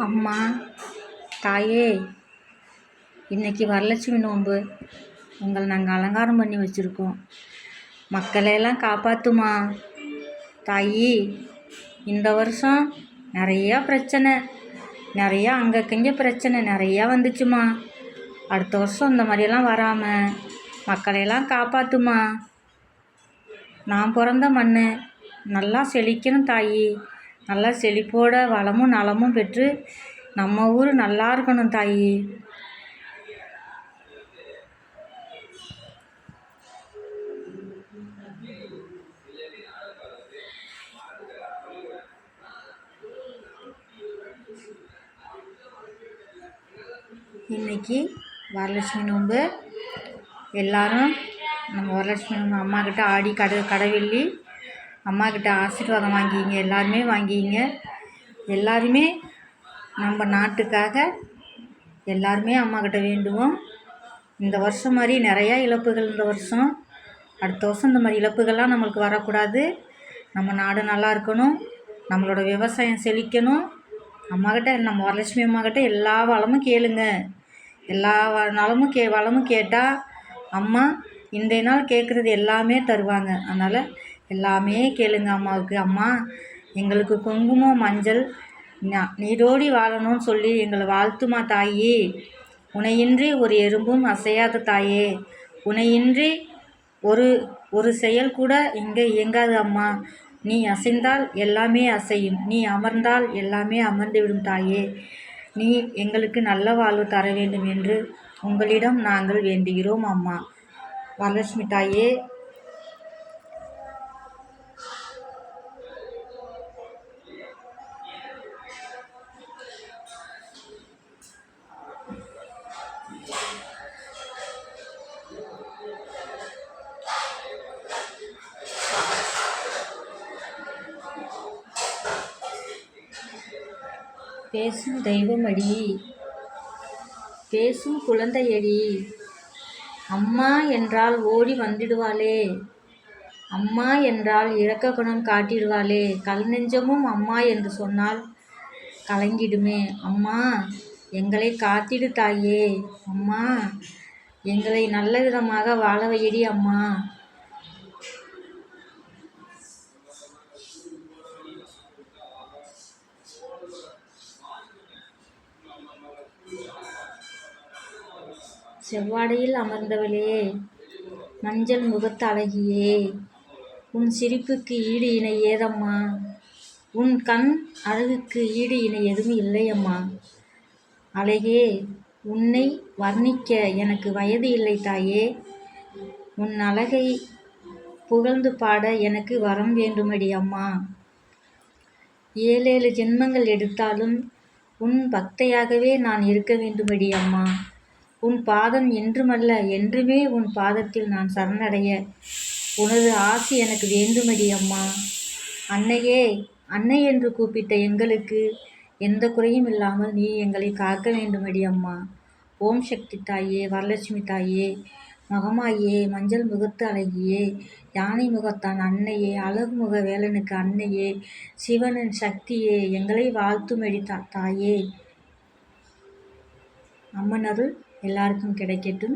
அம்மா, தாயே, இன்னைக்கு வரலட்சுமி நோன்பு. உங்களை நாங்கள் அலங்காரம் பண்ணி வச்சுருக்கோம். மக்களையெல்லாம் காப்பாற்றுமா தாயி. இந்த வருஷம் நிறையா பிரச்சனை, நிறையா அங்கங்கே பிரச்சனை நிறையா வந்துச்சுமா. அடுத்த வருஷம் இந்த மாதிரியெல்லாம் வராமல் மக்களையெல்லாம் காப்பாற்றுமா. நான் பிறந்த மண் நல்லா செழிக்கணும் தாயி. நல்லா செழிப்போட வளமும் நலமும் பெற்று நம்ம ஊர் நல்லா இருக்கணும் தாயி. இன்னைக்கு வரலட்சுமி நோன்பு. எல்லாரும் நம்ம வரலட்சுமி நோன்பு அம்மாக்கிட்ட ஆடி கடைவெள்ளி அம்மாக்கிட்ட ஆசீர்வாதம் வாங்கிங்க. எல்லாருமே வாங்கிங்க. எல்லாருமே நம்ம நாட்டுக்காக எல்லாருமே அம்மாக்கிட்ட வேண்டுவோம். இந்த வருஷம் மாதிரி நிறையா இழப்புகள் இந்த வருஷம். அடுத்த வருஷம் இந்த மாதிரி இழப்புகள்லாம் நம்மளுக்கு வரக்கூடாது. நம்ம நாடு நல்லா இருக்கணும். நம்மளோட விவசாயம் செழிக்கணும். அம்மாக்கிட்ட நம்ம வரலட்சுமி அம்மாக்கிட்ட எல்லா வளமும் கேளுங்க. எல்லா வளமும் கேட்டால் அம்மா இன்றைய நாள் கேட்குறது எல்லாமே தருவாங்க. அதனால் எல்லாமே கேளுங்க அம்மாவுக்கு. அம்மா, எங்களுக்கு குங்குமம் மஞ்சள் நீரோடி வாழணும்னு சொல்லி எங்களை வாழ்த்துமா தாயி. உனையின்றி ஒரு எறும்பும் அசையாத தாயே. உனையின்றி ஒரு செயல் கூட இங்கே இயங்காது அம்மா. நீ அசைந்தால் எல்லாமே அசையும். நீ அமர்ந்தால் எல்லாமே அமர்ந்துவிடும் தாயே. நீ எங்களுக்கு நல்ல வாழ்வு தர வேண்டும் என்று உங்களிடம் நாங்கள் வேண்டுகிறோம் அம்மா. வரலட்சுமி தாயே, பேசும் தெய்வமடி, பேசும் குழந்தையடி. அம்மா என்றால் ஓடி வந்திடுவாளே. அம்மா என்றால் இரக்க குணம் காட்டிடுவாளே. கல் நெஞ்சமும் அம்மா என்று சொன்னால் கலங்கிடுமே. அம்மா, எங்களை காத்திடு தாயே. அம்மா, எங்களை நல்ல விதமாக வாழ வையடி அம்மா. செவ்வாடையில் அமர்ந்தவளே, மஞ்சள் முகத்து அழகியே, உன் சிரிப்புக்கு ஈடு இணை ஏதம்மா. உன் கண் அழகுக்கு ஈடு இணை எதுவும் இல்லையம்மா. அழகே, உன்னை வர்ணிக்க எனக்கு வயது இல்லை தாயே. உன் அழகை புகழ்ந்து பாட எனக்கு வரம் வேண்டுமடி அம்மா. 7 ஜென்மங்கள் எடுத்தாலும் உன் பக்தையாகவே நான் இருக்க வேண்டுமடி அம்மா. உன் பாதம் என்றுமல்ல என்றுமே உன் பாதத்தில் நான் சரணடைய உனது ஆசி எனக்கு வேண்டுமடி அம்மா. அன்னையே, அன்னை என்று கூப்பிட்ட எங்களுக்கு எந்த குறையும் இல்லாமல் நீ எங்களை காக்க வேண்டுமடி அம்மா. ஓம் சக்தி தாயே, வரலட்சுமி தாயே, மகமாயே, மஞ்சள் முகத்து அழகியே, யானை முகத்தான் அன்னையே, அழகு முக வேலனுக்கு அன்னையே, சிவனின் சக்தியே, எங்களை வாழ்த்துமடி தாயே. அம்மன் அருள் எல்லாருக்கும் கிடைக்கட்டும்.